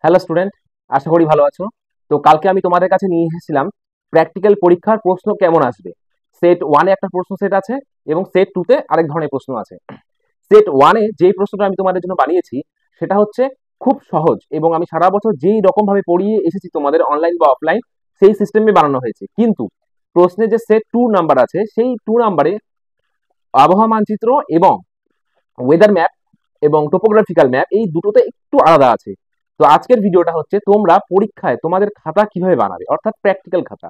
Hello student, আশা করি ভালো আছো। তো কালকে আমি তোমাদের কাছে নিয়ে এসেছিলাম প্র্যাকটিক্যাল পরীক্ষার প্রশ্ন কেমন আসবে। সেট ওয়ানে একটা প্রশ্ন সেট আছে এবং সেট টুতে আরেক ধরনের প্রশ্ন আছে। সেট ওয়ানে যেই প্রশ্নটা আমি তোমাদের জন্য বানিয়েছি সেটা হচ্ছে খুব সহজ এবং আমি সারা বছর যেই রকম ভাবে পড়িয়ে এসেছি তোমাদের অনলাইন বা অফলাইন সেই সিস্টেমে বানানো হয়েছে। কিন্তু প্রশ্নে যে সেট টু নাম্বার আছে সেই টু নাম্বারে আবহাওয়া মানচিত্র এবং ওয়েদার ম্যাপ এবং টোপোগ্রাফিক্যাল ম্যাপ এই দুটোতে একটু আলাদা আছে। তো আজকের ভিডিওটা হচ্ছে তোমরা পরীক্ষায় তোমাদের খাতা কিভাবে বানাবে, অর্থাৎ প্র্যাকটিক্যাল খাতা।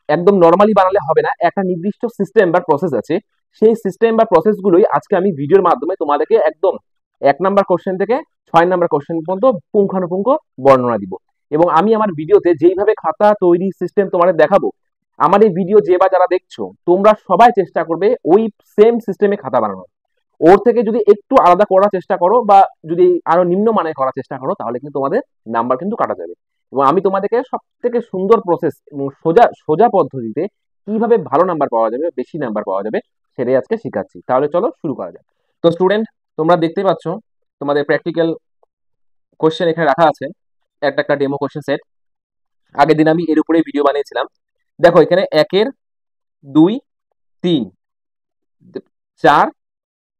একদম নর্মালি বানালে হবে না, একটা নির্দিষ্ট সিস্টেম বা প্রসেস আছে। সেই সিস্টেম বা প্রসেসগুলোই আজকে আমি ভিডিওর মাধ্যমে তোমাদেরকে একদম 1 নাম্বার কোশ্চেন থেকে 6 নাম্বার কোশ্চেন পর্যন্ত পুঙ্খানুপুঙ্খ বর্ণনা দিব। এবং আমি আমার ভিডিওতে যেইভাবে খাতা তৈরি সিস্টেম তোমাদের দেখাবো, আমার এই ভিডিও যে বা যারা দেখছো তোমরা সবাই চেষ্টা করবে ওই সেম সিস্টেমে খাতা বানানোর। ওর থেকে যদি একটু আলাদা করার চেষ্টা করো বা যদি আরো নিম্নমানের করার চেষ্টা করো তাহলে কিন্তু তোমাদের নাম্বার কিন্তু কাটা যাবে। এবং আমি তোমাদেরকে সব থেকে সুন্দর প্রসেস এবং সোজা সোজা পদ্ধতিতে কিভাবে ভালো নাম্বার পাওয়া যাবে, বেশি নাম্বার পাওয়া যাবে, সেটাই আজকে শেখাচ্ছি। তাহলে চলো শুরু করা যাক। তো স্টুডেন্ট, তোমরা দেখতেই পাচ্ছ তোমাদের প্র্যাকটিক্যাল কোশ্চেন এখানে রাখা আছে, একটা একটা ডেমো কোশ্চেন সেট। আগের দিন আমি এর উপরে ভিডিও বানিয়েছিলাম। দেখো এখানে 1-এর 2, 3, 4,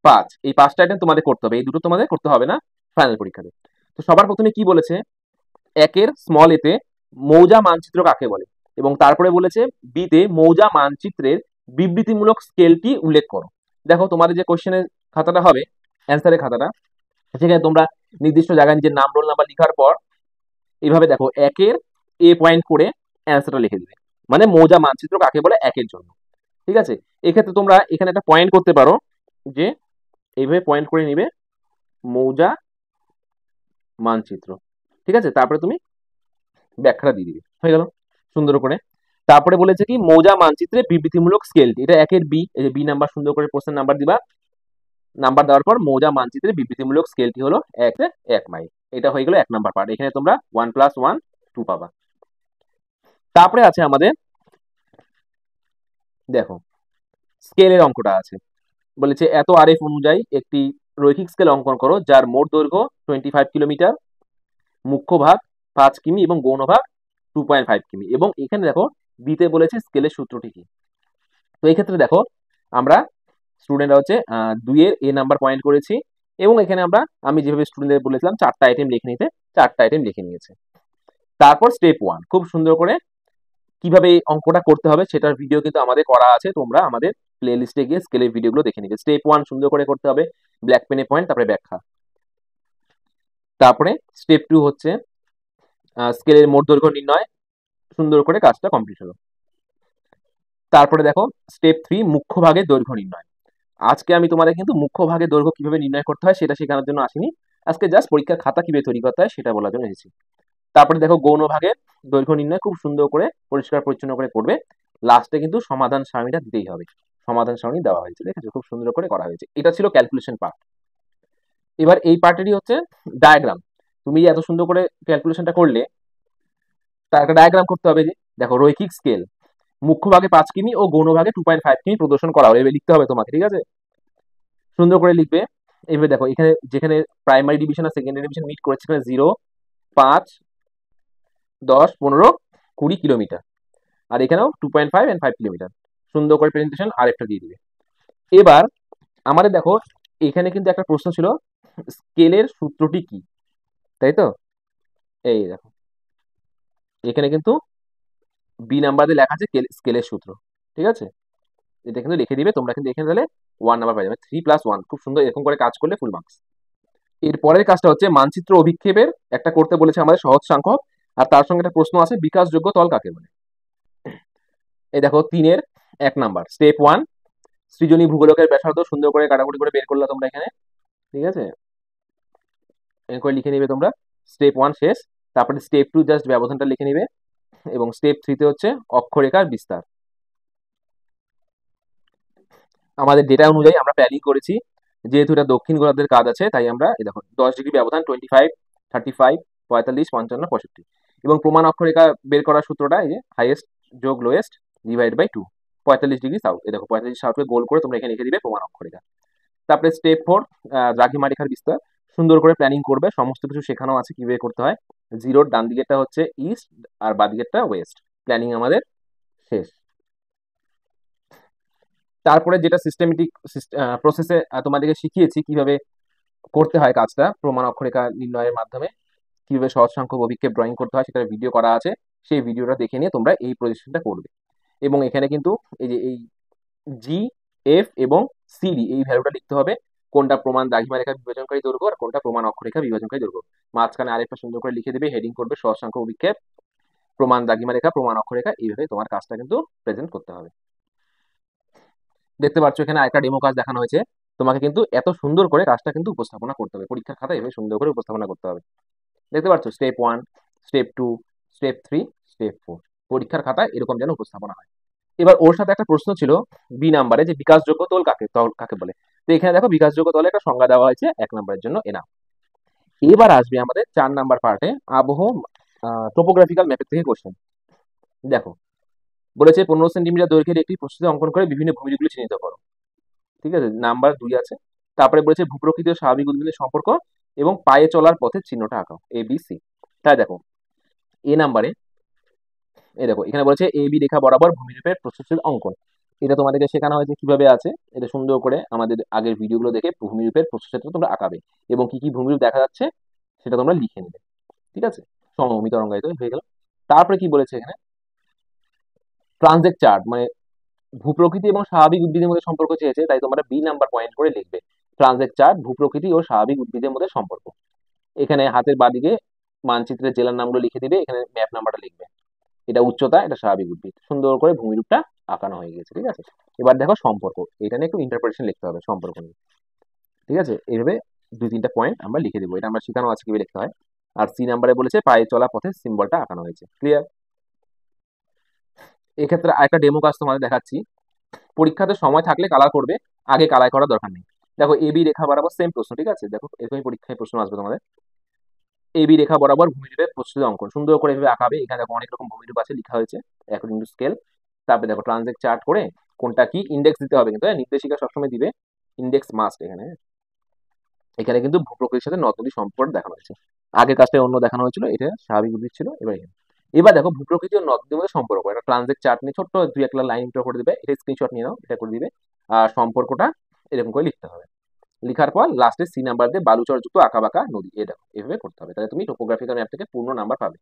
5 এই 5টা আইটেম তোমাদের করতে হবে, এই দুটো তোমাদের করতে হবে না ফাইনাল পরীক্ষাতে। তো সবার প্রথমে কি বলেছে, 1-এর স্মল এতে মৌজা মানচিত্র কাকে বলে, এবং তারপরে বলেছে বিতে মৌজা মানচিত্রের বিবৃতিমূলক স্কেলটি উল্লেখ করো। দেখো তোমাদের যে কোশ্চেনের খাতাটা হবে, অ্যান্সারের খাতাটা, সেখানে তোমরা নির্দিষ্ট জায়গায় নিজের নাম রোল নাম্বার লেখার পর এইভাবে দেখো 1-এর এ পয়েন্ট করে অ্যান্সারটা লিখে দিবে, মানে মৌজা মানচিত্র কাকে বলে 1-এর জন্য। ঠিক আছে, এক্ষেত্রে তোমরা এখানে একটা পয়েন্ট করতে পারো যে এইভাবে পয়েন্ট করে নিবে মৌজা মানচিত্র। ঠিক আছে, তারপরে তুমি ব্যাখ্যাটা দিয়ে দিবে, হয়ে গেল সুন্দর করে। তারপরে বলেছে কি মৌজা মানচিত্রে বিবৃতিমূলক স্কেলটি, এটা 1-এর বি, এই যে বি নাম্বার সুন্দর করে প্রশ্নের নাম্বার দিবা। নাম্বার দেওয়ার পর মৌজা মানচিত্রে বিবৃতিমূলক স্কেলটি হলো 1 মাইল। এটা হয়ে গেল 1 নাম্বার পার্ট। এখানে তোমরা 1 + 1 2 পাবা। তারপরে আছে আমাদের, দেখো স্কেলের অঙ্কটা আছে। বলেছে এত আরএফ অনুযায়ী একটি রৈখিক স্কেল অঙ্কন করো যার মোট দৈর্ঘ্য 25 কিলোমিটার, মুখ্য ভাগ 5 কিমি এবং গৌণ ভাগ 2.5 কিমি। এবং এখানে দেখো দিতে বলেছে স্কেলের সূত্রটি কি। তো এই ক্ষেত্রে দেখো আমরা স্টুডেন্টরা হচ্ছে 2-এর এ নাম্বার পয়েন্ট করেছি এবং এখানে আমি যেভাবে স্টুডেন্টদের বলেছিলাম 4টা আইটেম লিখে নিতে, 4টা আইটেম লিখে নিয়েছে। তারপর স্টেপ 1 খুব সুন্দর করে কিভাবে এই অঙ্কটা করতে হবে সেটার ভিডিও কিন্তু আমাদের করা আছে, তোমরা আমাদের প্লে লিস্টে গিয়ে স্কেলের ভিডিওগুলো দেখে নিবে। স্টেপ 1 সুন্দর করে করতে হবে, ব্ল্যাক পেনে পয়েন্ট, তারপরে ব্যাখ্যা। তারপরে স্টেপ 2 হচ্ছে স্কেলের মোট দৈর্ঘ্য নির্ণয়, সুন্দর করে কাজটা কমপ্লিট হলো। তারপরে দেখো স্টেপ 3 মুখ্য ভাগের দৈর্ঘ্য নির্ণয়। আজকে আমি তোমাদের কিন্তু মুখ্য ভাগের দৈর্ঘ্য কিভাবে নির্ণয় করতে হয় সেটা শেখানোর জন্য আসিনি, আজকে জাস্ট পরীক্ষার খাতা কিভাবে তৈরি করতে হয় সেটা বলার জন্য এসেছি। তারপরে দেখো গৌণ ভাগের দৈর্ঘ্য নির্ণয় খুব সুন্দর করে পরিষ্কার পরিচ্ছন্ন করে করবে। লাস্টে কিন্তু সমাধান সারণীটা দিতেই হবে, সমাধান সারণী দেওয়া হয়েছে, দেখেছো খুব সুন্দর করে করা হয়েছে। এটা ছিল ক্যালকুলেশন পার্ট। এবার এই পার্টেরই হচ্ছে ডায়াগ্রাম। তুমি এত সুন্দর করে ক্যালকুলেশনটা করলে তার একটা ডায়াগ্রাম করতে হবে। যে দেখো রৈখিক স্কেল মুখ্য ভাগে 5 কিমি ও গৌণ ভাগে 2.5 কিমি প্রদর্শন করা হবে, এবার লিখতে হবে তোমাকে। ঠিক আছে, সুন্দর করে লিখবে। এইভাবে দেখো এখানে যেখানে প্রাইমারি ডিভিশন আর সেকেন্ডারি ডিভিশন মিট করেছে সেখানে 0, 5, 10, 15, 20 কিলোমিটার, আর এখানেও 2.5 and 5 কিলোমিটার। সুন্দর করে প্রেজেন্টেশন আর একটা দিয়ে দিবে। এবার আমাদের দেখো এখানে কিন্তু একটা প্রশ্ন ছিল স্কেলের সূত্রটি কি, তাই তো? এই দেখো এখানে কিন্তু বি নাম্বার দিয়ে লেখা আছে স্কেলের সূত্র। ঠিক আছে, এটা কিন্তু লিখে দিবে তোমরা, কিন্তু এখানে তাহলে 1 নাম্বার পাই যাবে, 3 + 1। খুব সুন্দর, এরকম করে কাজ করলে ফুল মার্কস। এর পরের কাজটা হচ্ছে মানচিত্র অভিক্ষেপের একটা করতে বলেছে আমাদের সহজ সংখ্যক, আর তার সঙ্গে একটা প্রশ্ন আছে বিকাশযোগ্য তল কাকে বলে। এই দেখো 3-এর 1 নাম্বার স্টেপ 1 সৃজনী ভূগোলকের ব্যাসার্ধ সুন্দর করে কাটাকুটি করে বের করলা তোমরা এখানে। ঠিক আছে, এর করে লিখে নিবে তোমরা। স্টেপ 1 শেষ। তারপরে স্টেপ 2 জাস্ট ব্যবধানটা লিখে নিবে, এবং স্টেপ 3-তে হচ্ছে অক্ষরেখার বিস্তার। আমাদের ডেটা অনুযায়ী আমরা প্ল্যানিং করেছি, যেহেতু এটা দক্ষিণ গোলার্ধের কাজ আছে তাই আমরা এই দেখো 10 ডিগ্রি ব্যবধান 25, 35, 45, 55, 65। এবং প্রমাণ অক্ষরেখা বের করার সূত্রটা এই যে হাইয়েস্ট যোগ lowest divide by 2, 45 degree south. এই দেখো 45 সাউথকে গোল করে তোমরা এখানে লিখে দিবে প্রমাণ অক্ষরেখা। তারপরে স্টেপ 4 দ্রাঘিমা রেখার বিস্তার। সুন্দর করে প্ল্যানিং করবে, সমস্ত কিছু শেখানো আছে কিভাবে করতে হয়। জিরোর ডান দিকেরটা হচ্ছে ইস্ট আর বাঁ দিকেরটা ওয়েস্ট, প্ল্যানিং আমাদের শেষ। তারপরে যেটা সিস্টেমেটিক প্রসেসে তোমাদেরকে শিখিয়েছি কিভাবে করতে হয় কাজটা, প্রমাণ অক্ষরেখা নির্ণয়ের মাধ্যমে কিভাবে সহজ সংখ্যক অভিক্ষেপ ড্রয়িং করতে হয় সেটার ভিডিও করা আছে, সেই ভিডিওটা দেখে নিয়ে তোমরা এই প্রজেকশনটা করবে। এবং এখানে কিন্তু এই যে এই জি, এফ এবং সিডি এই ভ্যালুটা লিখতে হবে, কোনটা প্রমাণ দ্রাঘিমা রেখা বিভাজনকারী দৈর্ঘ্য আর কোনটা প্রমাণ অক্ষরেখা বিভাজনকারী দৈর্ঘ্য। মাঝখানে আরেকটা সুন্দর করে লিখে দেবে, হেডিং করবে সহজ সংখ্যক অভিক্ষেপ, প্রমাণ দ্রাঘিমা রেখা, প্রমাণ অক্ষরেখা, এইভাবে তোমার কাজটা কিন্তু প্রেজেন্ট করতে হবে। দেখতে পাচ্ছ এখানে আরেকটা ডেমো কাজ দেখানো হয়েছে, তোমাকে কিন্তু এত সুন্দর করে কাজটা কিন্তু উপস্থাপনা করতে হবে, পরীক্ষার খাতায় এভাবে সুন্দর করে উপস্থাপনা করতে হবে। দেখতে পাচ্ছ স্টেপ 1, স্টেপ 2, স্টেপ 3, স্টেপ 4, পরীক্ষার খাতায় এরকম যেন উপস্থাপনা হয়। এবার ওর সাথে একটা প্রশ্ন ছিল বি নাম্বারে, যে বিকাশযোগ্য তল কাকে বলে। তো এখানে দেখো বিকাশযোগ্য তলে একটা সংজ্ঞা দেওয়া হয়েছে 1 নম্বরের জন্য এনা। এবার আসবে আমাদের 4 নাম্বার পার্টে আবহ টোপোগ্রাফিক্যাল ম্যাপের থেকে কোশ্চেন। দেখো বলেছে 15 সেন্টিমিটার দৈর্ঘ্যের একটি প্রস্তুতি অঙ্কন করে বিভিন্ন ভূমিরূপগুলি চিহ্নিত করো। ঠিক আছে, নাম্বার 2 আছে। তারপরে বলেছে ভূপ্রকৃতি ও স্বাভাবিক উদ্ভিদের সম্পর্ক এবং পায়ে চলার পথের চিহ্নটা আঁকাও, এ বি সি। তাই দেখো এ নাম্বারে এই দেখো এখানে বলেছে এ বি রেখা বরাবর ভূমিরূপের প্রস্তুতির অঙ্কন। এটা তোমাদেরকে শেখানো হয়েছে কিভাবে আছে, এটা সুন্দর করে আমাদের আগের ভিডিওগুলো দেখে ভূমিরূপের প্রস্তুতিটা তোমরা আঁকাবে এবং কি কি ভূমিরূপ দেখা যাচ্ছে সেটা তোমরা লিখে নেবে। ঠিক আছে, সমভূমি তরঙ্গায়িত হয়ে গেল। তারপরে কি বলেছে এখানে, ট্রানজেক্ট চার্ট মানে ভূপ্রকৃতি এবং স্বাভাবিক উদ্ভিদের মধ্যে সম্পর্ক চেয়েছে, তাই তোমরা বি নাম্বার পয়েন্ট করে লিখবে ট্রানজেক্ট চার্ট ভূপ্রকৃতি ও স্বাভাবিক উদ্ভিদের মধ্যে সম্পর্ক। এখানে হাতের বাদিকে মানচিত্রের জেলার নামগুলো লিখে দিবে, এখানে ম্যাপ নাম্বারটা লিখবে, এটা উচ্চতা, এটা স্বাভাবিক উদ্ভিদ, সুন্দর করে ভূমিরূপটা আঁকানো হয়ে গেছে। ঠিক আছে, এবার দেখো সম্পর্ক, এটা নিয়ে একটু ইন্টারপ্রিটেশন লিখতে হবে সম্পর্ক নিয়ে। ঠিক আছে, এইভাবে 2-3টা পয়েন্ট আমরা লিখে দেবো, এটা আমরা শেখানো আছে কিভাবে লিখতে হয়। আর সি নাম্বারে বলেছে পায়ে চলা পথের সিম্বলটা আঁকানো হয়েছে। ক্লিয়ার? এক্ষেত্রে আরেকটা ডেমো কাজ তোমাদের দেখাচ্ছি, পরীক্ষাতে সময় থাকলে কালার করবে, আগে কালার করার দরকার নেই। দেখো এবি রেখা বরাবর সেম প্রশ্ন, ঠিক আছে, দেখো এরকমই পরীক্ষায় প্রশ্ন আসবে তোমাদের। এবি রেখা বরাবর ভূমিরূপের প্রস্তুতি অঙ্কন, সুন্দর করে এভাবে আঁকাবে। এখানে দেখো অনেক রকম ভূমিরূপ আছে লেখা হয়েছে অ্যাকর্ডিং টু স্কেল। তারপরে দেখো ট্রানজেক্ট চার্ট করে কোনটা কি ইন্ডেক্স দিতে হবে, কিন্তু নির্দেশিকা সবসময় দিবে, ইন্ডেক্স মাস্ট। এখানে এখানে কিন্তু ভূপ্রকৃতির সাথে নদ নদীর সম্পর্ক দেখানো হয়েছে, আগের কাজটায় অন্য দেখানো হয়েছিল, এটা স্বাভাবিক উদ্ভিদ ছিল। এবার দেখো ভূপ্রকৃতি ও নদ নদীর মধ্যে সম্পর্ক, এটা ট্রানজেক্ট চার্ট নিয়ে ছোট্ট 2-1 লাইন করে দিবে, এটা স্ক্রিনশট নিয়ে নাও, এটা করে দিবে। আর সম্পর্কটা এরকম করে লিখতে হবে, লিখার পর লাস্টে সি নাম্বার দিয়ে বালুচরযুক্ত আঁকাবাঁকা নদী, এ দেখো এভাবে করতে হবে, তাহলে তুমি টোপোগ্রাফিক্যাল ম্যাপ থেকে পূর্ণ নাম্বার পাবে।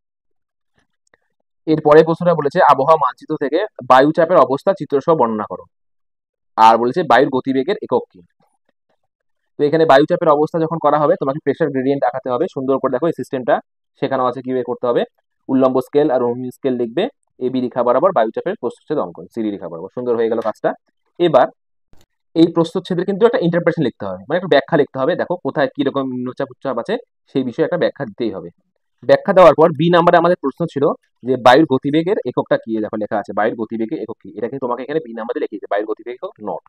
এরপরে প্রশ্নটা বলেছে আবহাওয়া মানচিত্র থেকে বায়ুচাপের অবস্থা চিত্রসহ বর্ণনা করো, আর বলেছে বায়ুর গতিবেগের একক কি। তো এখানে বায়ুচাপের অবস্থা যখন করা হবে তোমাকে প্রেসার গ্রেডিয়েন্ট আঁকাতে হবে, সুন্দর করে দেখো এই সিস্টেমটা শেখানো আছে কিভাবে করতে হবে। উল্লম্ব স্কেল আর অনুভূমিক স্কেল লিখবে, এবি রেখা বরাবর বায়ুচাপের প্রস্থচ্ছেদ অঙ্কন, সিডি রেখা বরাবর, সুন্দর হয়ে গেল কাজটা। এবার এই প্রস্থচ্ছেদের কিন্তু একটা ইন্টারপ্রেশন লিখতে হবে, মানে একটা ব্যাখ্যা লিখতে হবে, দেখো কোথায় কিরকম নিম্নচাপ উচ্চচাপ আছে সেই বিষয়ে একটা ব্যাখ্যা দিতেই হবে। ব্যাখ্যা দেওয়ার পর বি নাম্বারে আমাদের প্রশ্ন ছিল যে বায়ুর গতিবেগের এককটা কি, দেখো লেখা আছে বায়ুর গতিবেগের একক কি, এটা কিন্তু তোমাকে এখানে বি নাম্বারে লিখে দিতে, বায়ুর গতিবেগ একক নট।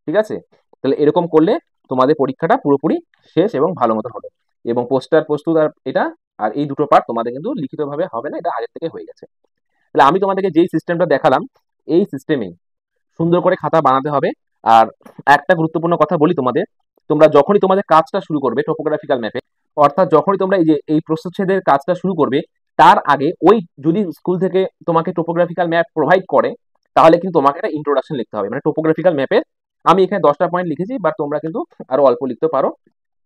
ঠিক আছে, তাহলে এরকম করলে তোমাদের পরীক্ষাটা পুরোপুরি শেষ এবং ভালো মতো হবে। এবং পোস্টার প্রস্তুত আর এটা আর এই দুটো পার্ট তোমাদের কিন্তু লিখিতভাবে হবে না, এটা আগের থেকে হয়ে গেছে। তাহলে আমি তোমাদেরকে যেই সিস্টেমটা দেখালাম এই সিস্টেমেই সুন্দর করে খাতা বানাতে হবে। আর একটা গুরুত্বপূর্ণ কথা বলি তোমাদের, তোমরা যখনই তোমাদের কাজটা শুরু করবে টোপোগ্রাফিক্যাল ম্যাপে, অর্থাৎ যখনই তোমরা এই যে এই প্রস্থচ্ছেদের কাজটা শুরু করবে, তার আগে ওই যদি স্কুল থেকে তোমাকে টোপোগ্রাফিক্যাল ম্যাপ প্রোভাইড করে তাহলে কিন্তু তোমাকে একটা ইন্ট্রোডাকশন লিখতে হবে, মানে টোপোগ্রাফিক্যাল ম্যাপের। আমি এখানে 10টা পয়েন্ট লিখেছি, বাট তোমরা কিন্তু আরো অল্প লিখতে পারো।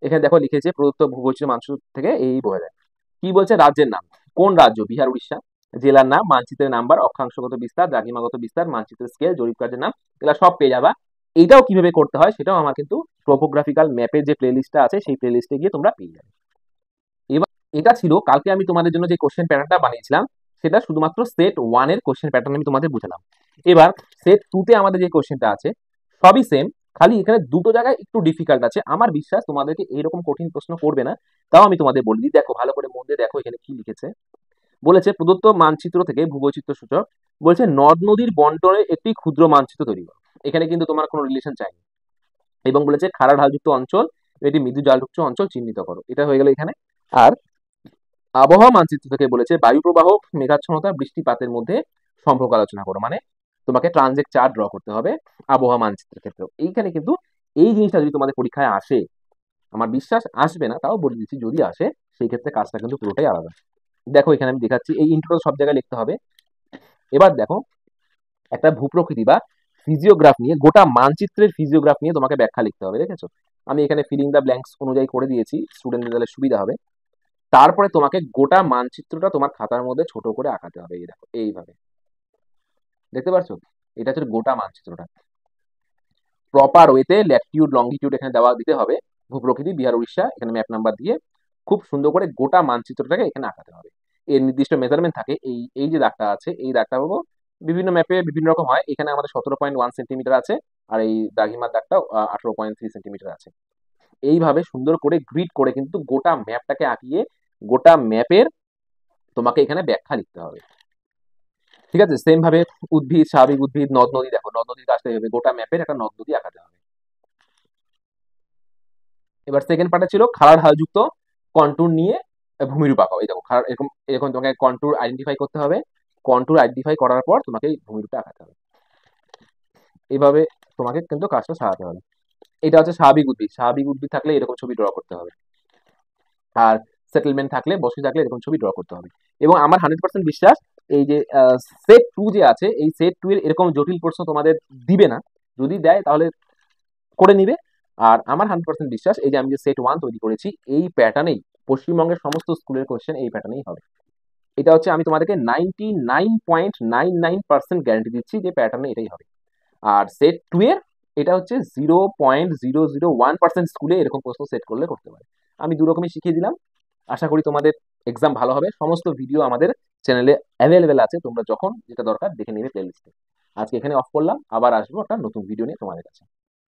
এখানে দেখো লিখেছে প্রদত্ত ভূবৈচিত্র্য মানচিত্র থেকে এই বোঝা যায়। কি বলছে, রাজ্যের নাম, কোন রাজ্য, বিহার উড়িষ্যা, জেলার নাম, মানচিত্রের নাম্বার, অক্ষাংশগত বিস্তার, দ্রাঘিমাগত বিস্তার, মানচিত্রের স্কেল, জরিপ কার্যের নাম, এগুলো সব পেয়ে যাবা। এটাও কিভাবে করতে হয় সেটাও আমার কিন্তু টোপোগ্রাফিক্যাল ম্যাপের যে প্লেলিস্টটা আছে সেই প্লেলিস্টে গিয়ে তোমরা পেয়ে যাবে। এবার এটা ছিল কালকে আমি তোমাদের জন্য যে কোশ্চেন প্যাটার্নটা বানিয়েছিলাম, সেটা শুধুমাত্র সেট 1 এর কোশ্চেন প্যাটার্ন আমি তোমাদের বুঝালাম। এবার সেট 2 তে আমাদের যে কোশ্চেনটা আছে সবই সেম, খালি এখানে দুটো জায়গায় একটু ডিফিকাল্ট আছে। আমার বিশ্বাস তোমাদেরকে এইরকম কঠিন প্রশ্ন করবে না, তাও আমি তোমাদের বলে দিই। দেখো ভালো করে মন দিয়ে দেখো এখানে কি লিখেছে। বলেছে প্রদত্ত মানচিত্র থেকে ভূবৈচিত্র্য সূচক, বলছে নদ নদীর বন্টনের একটি ক্ষুদ্র মানচিত্র তৈরি করো। এখানে কিন্তু তোমার কোনো রিলেশন চাইনি। এবং বলেছে খাড়া ঢালযুক্ত অঞ্চল, এটি মৃদু ঢালযুক্ত অঞ্চল চিহ্নিত করো, এটা হয়ে গেল এখানে। আর আবহাওয়া মানচিত্র থেকে বলেছে বায়ু প্রবাহ, মেঘাচ্ছন্নতা, বৃষ্টিপাতের মধ্যে সম্পর্ক আলোচনা করো, মানে তোমাকে ট্রানজেক্ট চার্ট ড্র করতে হবে আবহাওয়া মানচিত্রের ক্ষেত্রে। এইখানে কিন্তু এই জিনিসটা যদি তোমাদের পরীক্ষায় আসে আমার বিশ্বাস আসবে না, তাও বলে দিচ্ছি যদি আসে সেই ক্ষেত্রে কাজটা কিন্তু পুরোটাই আলাদা। দেখো এখানে আমি দেখাচ্ছি, এই ইন্ট্রো সব জায়গায় লিখতে হবে। এবার দেখো একটা ভূপ্রকৃতি বা ফিজিওগ্রাফ নিয়ে, গোটা মানচিত্রের ফিজিওগ্রাফ নিয়ে তোমাকে ব্যাখ্যা লিখতে হবে, দেখেছো? আমি এখানে ফিলিং দ্য ব্ল্যাঙ্কস অনুযায়ী করে দিয়েছি, স্টুডেন্টদের তাহলে সুবিধা হবে। তারপরে তোমাকে গোটা মানচিত্রটা তোমার খাতার মধ্যে ছোট করে আঁকাতে হবে, এই দেখো এইভাবে, দেখতে পাচ্ছ? এটা হচ্ছে গোটা মানচিত্রটা। প্রপার ওয়েতে ল্যাটিটিউড লঙ্গিটিউড এখানে দেওয়া দিতে হবে, ভূপ্রকৃতি বিহার উড়িষ্যা এখানে ম্যাপ নাম্বার দিয়ে খুব সুন্দর করে গোটা মানচিত্রটাকে এখানে আঁকাতে হবে। এর নির্দিষ্ট মেজারমেন্ট থাকে, এই এই যে দাগটা আছে, এই দাগটা পাবো বিভিন্ন ম্যাপে বিভিন্ন রকম হয়, এখানে আমাদের 17.1 সেন্টিমিটার আছে, আর এই দ্রাঘিমার দাগটা 18.3 সেন্টিমিটার আছে। এইভাবে সুন্দর করে গ্রিড করে কিন্তু গোটা ম্যাপটাকে আঁকিয়ে গোটা ম্যাপের তোমাকে এখানে ব্যাখ্যা লিখতে হবে। ঠিক আছে, সেম ভাবে উদ্ভিদ, স্বাভাবিক উদ্ভিদ, নদ নদী, দেখো নদ নদীর কাজটা হবে, গোটা ম্যাপের একটা নদ নদী আঁকাতে হবে। এবার সেকেন্ড পার্টে ছিল খাড়া ঢালযুক্ত কন্টুর নিয়ে ভূমিরূপ আঁকাও। এই দেখো এরকম এরকম তোমাকে কন্টুর আইডেন্টিফাই করতে হবে, কন্টুর আইডেন্টিফাই করার পর তোমাকে এই ভূমিরূপটা আঁকাতে হবে। এইভাবে তোমাকে কিন্তু কাজটা সাজাতে হবে। এটা হচ্ছে স্বাভাবিক উদ্ভিদ, স্বাভাবিক উদ্ভিদ থাকলে এরকম ছবি ড্র করতে হবে, আর সেটেলমেন্ট থাকলে, বসতি থাকলে এরকম ছবি ড্র করতে হবে। এবং আমার 100% বিশ্বাস এই যে সেট টু যে আছে, এই সেট টু এর এরকম জটিল প্রশ্ন তোমাদের দিবে না, যদি দেয় তাহলে করে নিবে। আর আমার 100% বিশ্বাস এই যে আমি যে সেট ওয়ান তৈরি করেছি এই প্যাটার্নেই পশ্চিমবঙ্গের সমস্ত স্কুলের কোশ্চেন এই প্যাটার্নেই হবে। এটা হচ্ছে আমি তোমাদেরকে 99.99% গ্যারান্টি দিচ্ছি যে প্যাটার্নে এটাই হবে। আর সেট টু এর এটা হচ্ছে 0.001% স্কুলে এরকম প্রশ্ন সেট করলে করতে পারে। আমি দু রকমই শিখিয়ে দিলাম, আশা করি তোমাদের এক্সাম ভালো হবে। সমস্ত ভিডিও আমাদের চ্যানেলে অ্যাভেলেবেল আছে, তোমরা যখন যেটা দরকার দেখে নেবে প্লেলিস্টে। আজকে এখানে অফ করলাম, আবার আসবো একটা নতুন ভিডিও নিয়ে তোমাদের কাছে।